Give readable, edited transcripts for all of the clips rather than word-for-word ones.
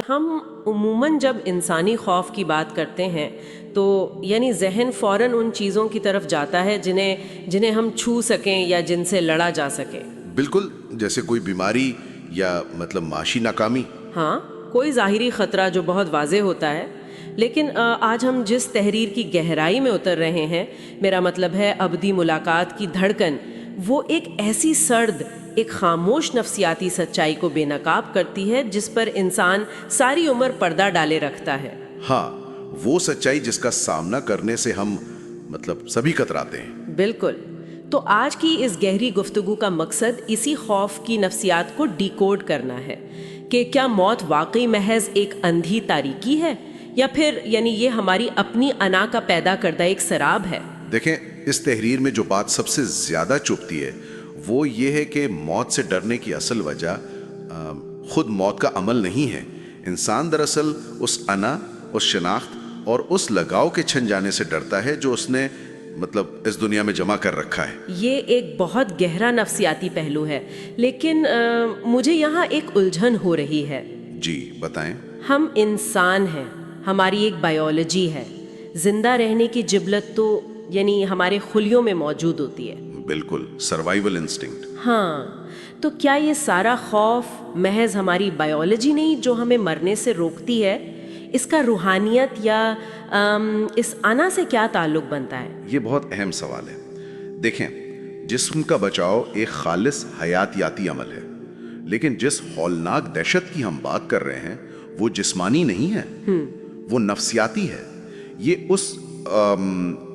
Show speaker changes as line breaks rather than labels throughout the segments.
ہم عموماً جب انسانی خوف کی بات کرتے ہیں تو یعنی ذہن فوراً ان چیزوں کی طرف جاتا ہے جنہیں ہم چھو سکیں یا جن سے لڑا جا سکے۔
بالکل، جیسے کوئی بیماری یا معاشی ناکامی۔
ہاں، کوئی ظاہری خطرہ جو بہت واضح ہوتا ہے، لیکن آج ہم جس تحریر کی گہرائی میں اتر رہے ہیں، میرا مطلب ہے ابدی ملاقات کی دھڑکن، وہ ایک ایسی سرد، ایک خاموش نفسیاتی سچائی کو بے نقاب کرتی ہے جس پر انسان ساری عمر پردہ ڈالے رکھتا ہے۔
ہاں، وہ سچائی جس کا سامنا کرنے سے ہم سبھی کتراتے ہیں۔
بالکل۔ تو آج کی اس گہری گفتگو کا مقصد اسی خوف کی نفسیات کو ڈیکوڈ کرنا ہے کہ کیا موت واقعی محض ایک اندھی تاریکی ہے یا پھر یہ ہماری اپنی انا کا پیدا کردہ ایک سراب ہے۔
دیکھیں، اس تحریر میں جو بات سب سے زیادہ چبھتی ہے وہ یہ ہے کہ موت سے ڈرنے کی اصل وجہ خود موت کا عمل نہیں ہے۔ انسان دراصل اس انا، اس شناخت اور اس لگاؤ کے چھن جانے سے ڈرتا ہے جو اس نے اس دنیا میں جمع کر رکھا ہے۔
یہ ایک بہت گہرا نفسیاتی پہلو ہے، لیکن مجھے یہاں ایک الجھن ہو رہی ہے۔
جی بتائیں۔
ہم انسان ہیں، ہماری ایک بائیولوجی ہے، زندہ رہنے کی جبلت تو ہمارے خلیوں میں موجود ہوتی ہے۔
بالکل، سروائیول انسٹنکٹ۔
ہاں، تو کیا یہ سارا خوف محض ہماری بائیولوجی نہیں جو ہمیں مرنے سے روکتی ہے؟ اس کا روحانیت یا اس انا سے کیا تعلق بنتا ہے؟
یہ بہت اہم سوال ہے۔ دیکھیں، جسم کا بچاؤ ایک خالص حیاتیاتی عمل ہے، لیکن جس ہولناک دہشت کی ہم بات کر رہے ہیں وہ جسمانی نہیں ہے، وہ نفسیاتی ہے۔ یہ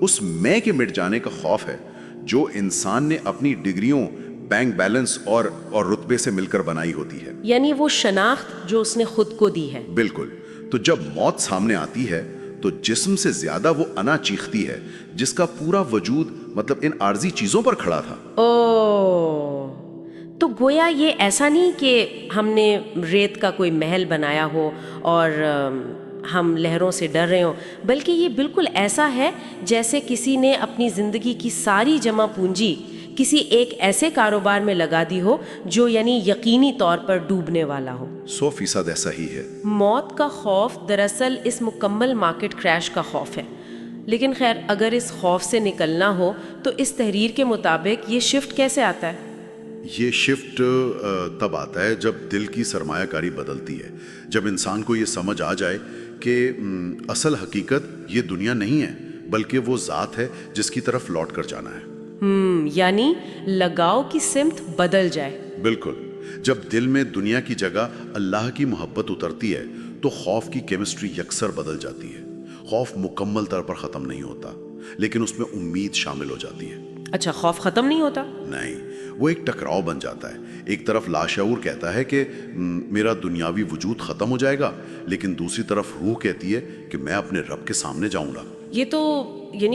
اس میں کے مٹ جانے کا خوف ہے جو انسان نے اپنی ڈگریوں، بینک بیلنس اور رتبے سے مل کر بنائی ہوتی ہے۔
وہ شناخت جو اس نے خود کو دی ہے۔
بالکل۔ تو جب موت سامنے آتی ہے تو جسم سے زیادہ وہ انا چیختی ہے جس کا پورا وجود ان عارضی چیزوں پر کھڑا تھا۔
تو گویا یہ ایسا نہیں کہ ہم نے ریت کا کوئی محل بنایا ہو اور ہم لہروں سے ڈر رہے ہوں، بلکہ یہ بالکل ایسا ہے جیسے کسی نے اپنی زندگی کی ساری جمع پونجی کسی ایک ایسے کاروبار میں لگا دی ہو جو یقینی طور پر ڈوبنے والا ہو۔
100% ایسا ہی ہے۔
موت کا خوف دراصل اس مکمل مارکیٹ کریش کا خوف ہے، لیکن خیر، اگر اس خوف سے نکلنا ہو تو اس تحریر کے مطابق یہ شفٹ کیسے آتا ہے؟
یہ شفٹ تب آتا ہے جب دل کی سرمایہ کاری بدلتی ہے، جب انسان کو یہ سمجھ آ جائے کہ اصل حقیقت یہ دنیا نہیں ہے بلکہ وہ ذات ہے جس کی طرف لوٹ کر جانا ہے۔
لگاؤ کی سمت بدل جائے۔
بالکل۔ جب دل میں دنیا کی جگہ اللہ کی محبت اترتی ہے تو خوف کی کیمسٹری یکسر بدل جاتی ہے۔ خوف مکمل طور پر ختم نہیں ہوتا، لیکن اس میں امید شامل ہو جاتی ہے۔
اچھا، خوف ختم نہیں ہوتا؟
نہیں، وہ ایک ٹکراؤ بن جاتا ہے۔ ایک طرف لاشعور کہتا ہے کہ میرا دنیاوی وجود ختم ہو جائے گا، لیکن دوسری طرف روح کہتی ہے کہ میں اپنے رب کے سامنے جاؤں گا۔
یہ تو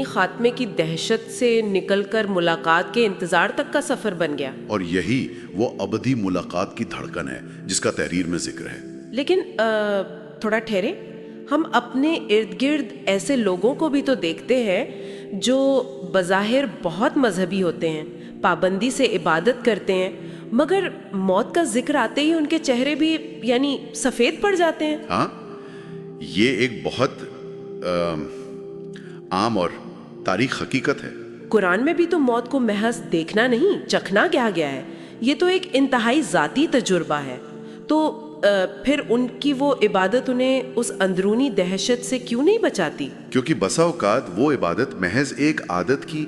خاتمے کی دہشت سے نکل کر ملاقات کے انتظار تک کا سفر بن گیا۔
اور یہی وہ ابدی ملاقات کی دھڑکن ہے جس کا تحریر میں ذکر ہے۔
لیکن تھوڑا ٹھہرے، ہم اپنے ارد گرد ایسے لوگوں کو بھی تو دیکھتے ہیں جو بظاہر بہت مذہبی ہوتے ہیں، پابندی سے عبادت کرتے ہیں، مگر موت کا ذکر آتے ہی ان کے چہرے بھی سفید پڑ جاتے ہیں۔
ہاں، یہ ایک بہت عام اور تاریخ حقیقت ہے۔
قرآن میں بھی تو موت کو محض دیکھنا نہیں، چکھنا کہا گیا ہے۔ یہ تو ایک انتہائی ذاتی تجربہ ہے۔ تو پھر ان کی وہ عبادت انہیں اس اندرونی دہشت سے کیوں نہیں بچاتی؟
کیونکہ بسا اوقات وہ عبادت محض ایک عادت کی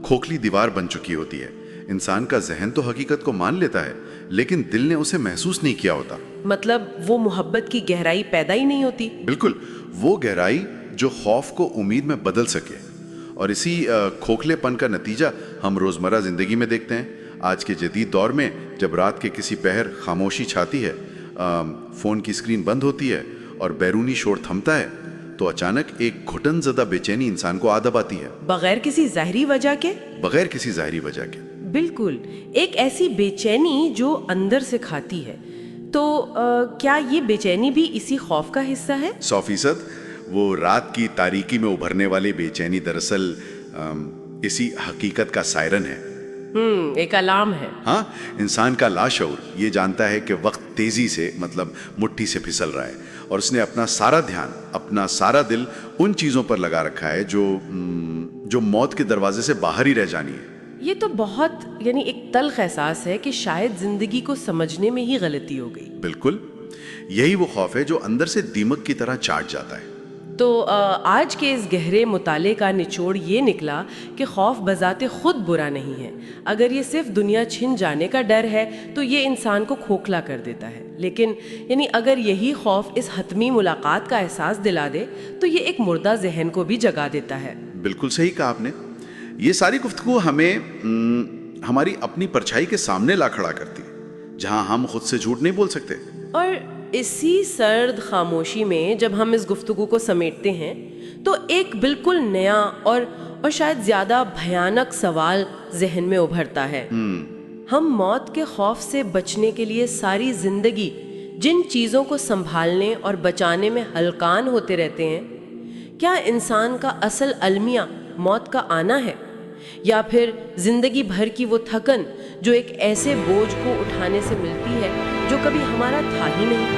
کھوکھلی دیوار بن چکی ہوتی ہے۔ انسان کا ذہن تو حقیقت کو مان لیتا ہے، لیکن دل نے اسے محسوس نہیں کیا ہوتا۔
مطلب وہ محبت کی گہرائی پیدا ہی نہیں ہوتی۔
بالکل، وہ گہرائی جو خوف کو امید میں بدل سکے۔ اور اسی کھوکھلے پن کا نتیجہ ہم روزمرہ زندگی میں دیکھتے ہیں۔ آج کے جدید دور میں جب رات کے کسی پہر خاموشی چھاتی ہے، فون کی اسکرین بند ہوتی ہے اور بیرونی شور تھمتا ہے، تو اچانک ایک گھٹن زدہ بے چینی انسان کو عادت آتی ہے،
بغیر کسی ظاہری وجہ کے۔
بغیر کسی ظاہری وجہ کے۔
بالکل، ایک ایسی بے چینی جو اندر سے کھاتی ہے۔ تو کیا یہ بے چینی بھی اسی خوف کا حصہ ہے؟
100%۔ وہ رات کی تاریکی میں ابھرنے والے بے چینی دراصل اسی حقیقت کا سائرن ہے۔
ایک علام ہے.
ہاں، انسان کا لاشعور یہ جانتا ہے کہ وقت تیزی سے مطلب مٹھی سے پھسل رہا ہے، اور اس نے اپنا سارا دھیان، اپنا سارا دل ان چیزوں پر لگا رکھا ہے جو موت کے دروازے سے باہر ہی رہ جانی ہے.
یہ تو بہت یعنی ایک تلخ احساس ہے کہ شاید زندگی کو سمجھنے میں ہی غلطی ہو گئی.
بالکل، یہی وہ خوف ہے جو اندر سے دیمک کی طرح چاٹ جاتا ہے.
تو آج کے اس گہرے مطالعے کا نچوڑ یہ نکلا کہ خوف بذات خود برا نہیں ہے. اگر یہ صرف دنیا چھن جانے کا ڈر ہے تو یہ انسان کو کھوکھلا کر دیتا ہے، لیکن یعنی اگر یہی خوف اس حتمی ملاقات کا احساس دلا دے تو یہ ایک مردہ ذہن کو بھی جگا دیتا ہے.
بالکل صحیح کہا آپ نے. یہ ساری گفتگو ہمیں ہماری اپنی پرچھائی کے سامنے لا کھڑا کرتی ہے، جہاں ہم خود سے جھوٹ نہیں بول سکتے.
اور اسی سرد خاموشی میں جب ہم اس گفتگو کو سمیٹتے ہیں تو ایک بالکل نیا اور شاید زیادہ بھیانک سوال ذہن میں ابھرتا ہے. ہم موت کے خوف سے بچنے کے لیے ساری زندگی جن چیزوں کو سنبھالنے اور بچانے میں ہلکان ہوتے رہتے ہیں، کیا انسان کا اصل المیہ موت کا آنا ہے، یا پھر زندگی بھر کی وہ تھکن جو ایک ایسے بوجھ کو اٹھانے سے ملتی ہے جو کبھی ہمارا تھا ہی نہیں؟